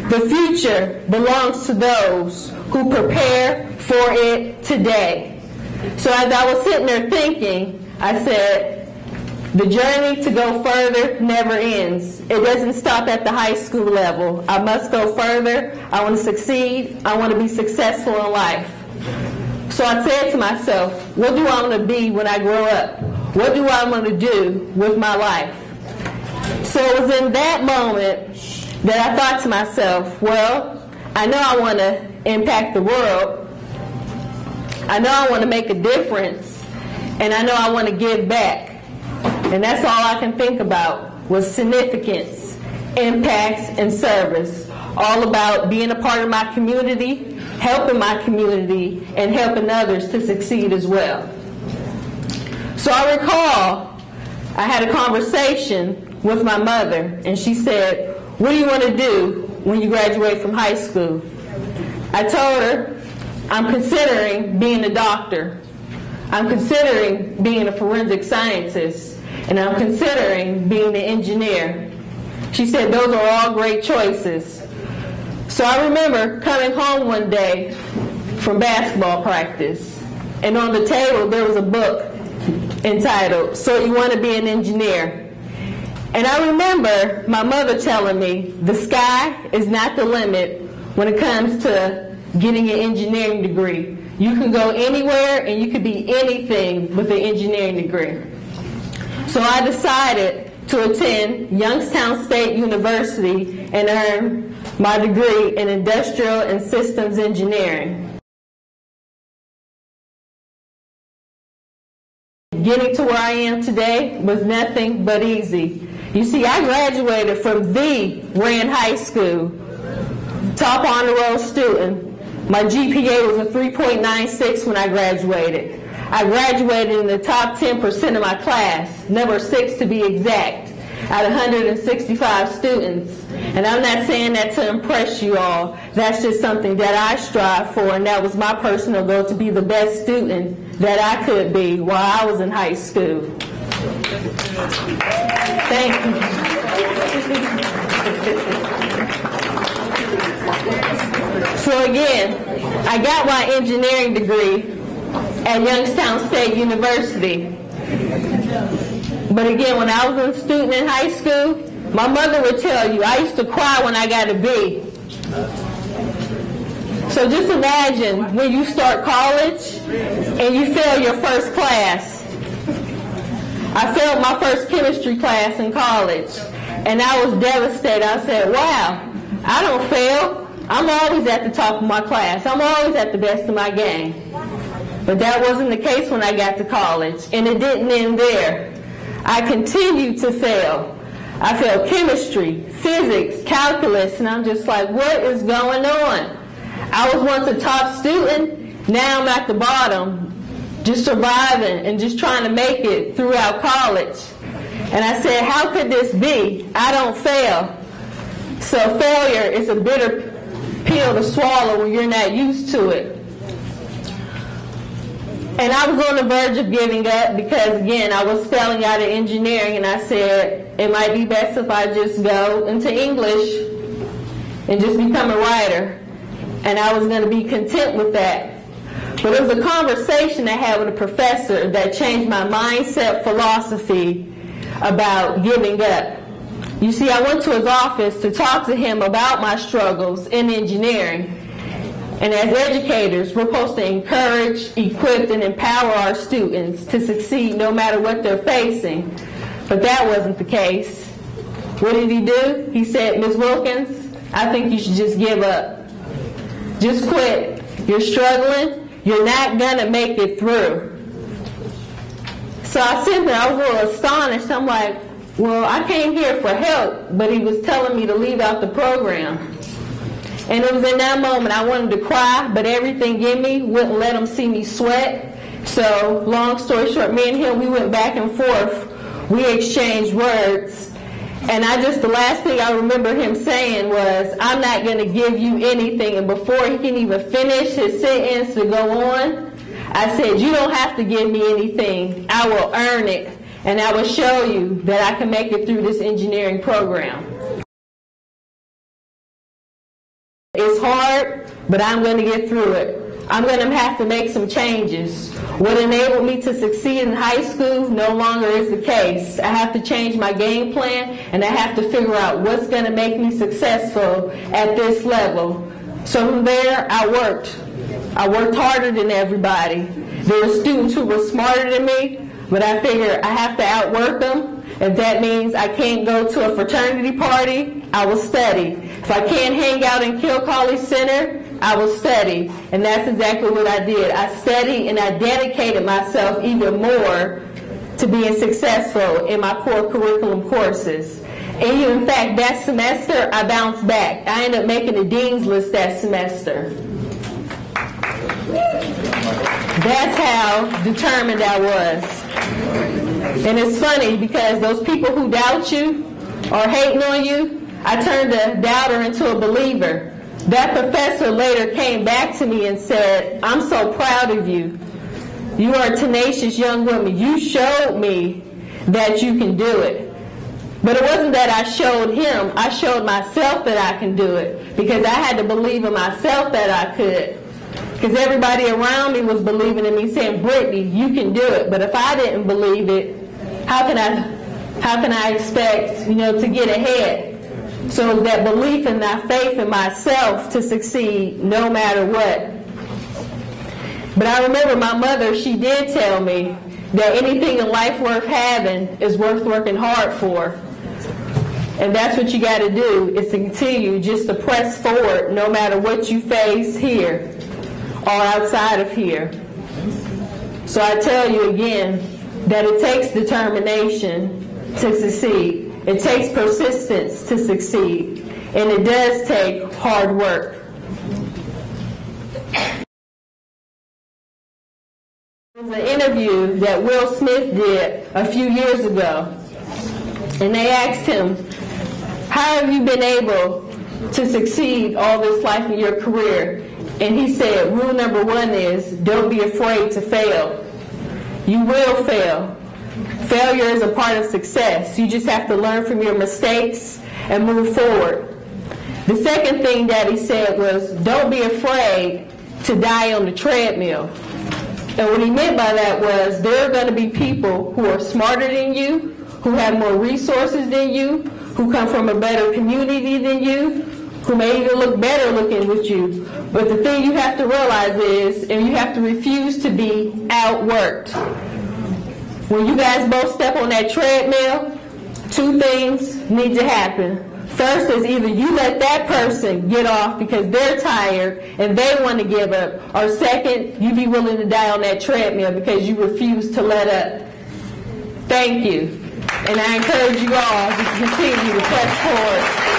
The future belongs to those who prepare for it today. So as I was sitting there thinking, I said, the journey to go further never ends. It doesn't stop at the high school level. I must go further. I want to succeed. I want to be successful in life. So I said to myself, what do I want to be when I grow up? What do I want to do with my life? So it was in that moment that I thought to myself, well, I know I want to impact the world. I know I want to make a difference. And I know I want to give back. And that's all I can think about was significance, impact, and service. All about being a part of my community, helping my community, and helping others to succeed as well. So I recall I had a conversation with my mother, and she said, what do you want to do when you graduate from high school? I told her, I'm considering being a doctor. I'm considering being a forensic scientist. And I'm considering being an engineer. She said, those are all great choices. So I remember coming home one day from basketball practice, and on the table there was a book entitled, So You Want to Be an Engineer? And I remember my mother telling me, the sky is not the limit when it comes to getting an engineering degree. You can go anywhere and you can be anything with an engineering degree. So I decided to attend Youngstown State University and earn my degree in industrial and systems engineering. Getting to where I am today was nothing but easy. You see, I graduated from the Rand High School, top honor roll student. My GPA was a 3.96 when I graduated. I graduated in the top 10% of my class, number 6 to be exact, out of 165 students. And I'm not saying that to impress you all. That's just something that I strive for, and that was my personal goal, to be the best student that I could be while I was in high school. Thank you. So again, I got my engineering degree at Youngstown State University. But again, when I was a student in high school, my mother would tell you, I used to cry when I got a B. So just imagine when you start college and you fail your first class. I failed my first chemistry class in college, and I was devastated. I said, wow, I don't fail. I'm always at the top of my class. I'm always at the best of my game. But that wasn't the case when I got to college, and it didn't end there. I continued to fail. I failed chemistry, physics, calculus, and I'm just like, what is going on? I was once a top student, now I'm at the bottom, just surviving and just trying to make it throughout college. And I said, how could this be? I don't fail. So failure is a bitter pill to swallow when you're not used to it. And I was on the verge of giving up because, again, I was failing out of engineering, and I said it might be best if I just go into English and just become a writer. And I was going to be content with that. But it was a conversation I had with a professor that changed my mindset philosophy about giving up. You see, I went to his office to talk to him about my struggles in engineering. And as educators, we're supposed to encourage, equip, and empower our students to succeed no matter what they're facing. But that wasn't the case. What did he do? He said, Ms. Wilkins, I think you should just give up. Just quit. You're struggling. You're not going to make it through. So I was a little astonished. I'm like, well, I came here for help, but he was telling me to leave out the program. And it was in that moment I wanted to cry, but everything in me wouldn't let him see me sweat. So long story short, me and him, we went back and forth. We exchanged words. And the last thing I remember him saying was, I'm not going to give you anything. And before he can even finish his sentence to go on, I said, you don't have to give me anything. I will earn it. And I will show you that I can make it through this engineering program. it's hard, but I'm going to get through it. I'm going to have to make some changes. What enabled me to succeed in high school no longer is the case. I have to change my game plan, and I have to figure out what's going to make me successful at this level. So from there, I worked harder than everybody. There were students who were smarter than me, but I figured I have to outwork them. If that means I can't go to a fraternity party, I will study. If I can't hang out in Kilcawley Center, I will study. And that's exactly what I did. I studied and I dedicated myself even more to being successful in my core curriculum courses. And in fact, that semester, I bounced back. I ended up making the dean's list that semester. That's how determined I was. And it's funny because those people who doubt you or hating on you, I turned a doubter into a believer. That professor later came back to me and said, I'm so proud of you. You are a tenacious young woman. You showed me that you can do it. But it wasn't that I showed him. I showed myself that I can do it because I had to believe in myself that I could. Because everybody around me was believing in me, saying, Brittany, you can do it. But if I didn't believe it, how can I expect, to get ahead? So that belief and that faith in myself to succeed no matter what. But I remember my mother, she did tell me that anything in life worth having is worth working hard for. And that's what you got to do, is to continue just to press forward no matter what you face here or outside of here. So I tell you again that it takes determination to succeed. It takes persistence to succeed. And it does take hard work. There was an interview that Will Smith did a few years ago. And they asked him, how have you been able to succeed all this life in your career? And he said, rule number one is, don't be afraid to fail. You will fail. Failure is a part of success. You just have to learn from your mistakes and move forward. The second thing that he said was, don't be afraid to die on the treadmill. And what he meant by that was, there are going to be people who are smarter than you, who have more resources than you, who come from a better community than you, who may even look better looking with you. But the thing you have to realize is, and you have to refuse to be outworked. When you guys both step on that treadmill, two things need to happen. First is either you let that person get off because they're tired and they want to give up, or second, you be willing to die on that treadmill because you refuse to let up. Thank you. And I encourage you all to continue to press forward.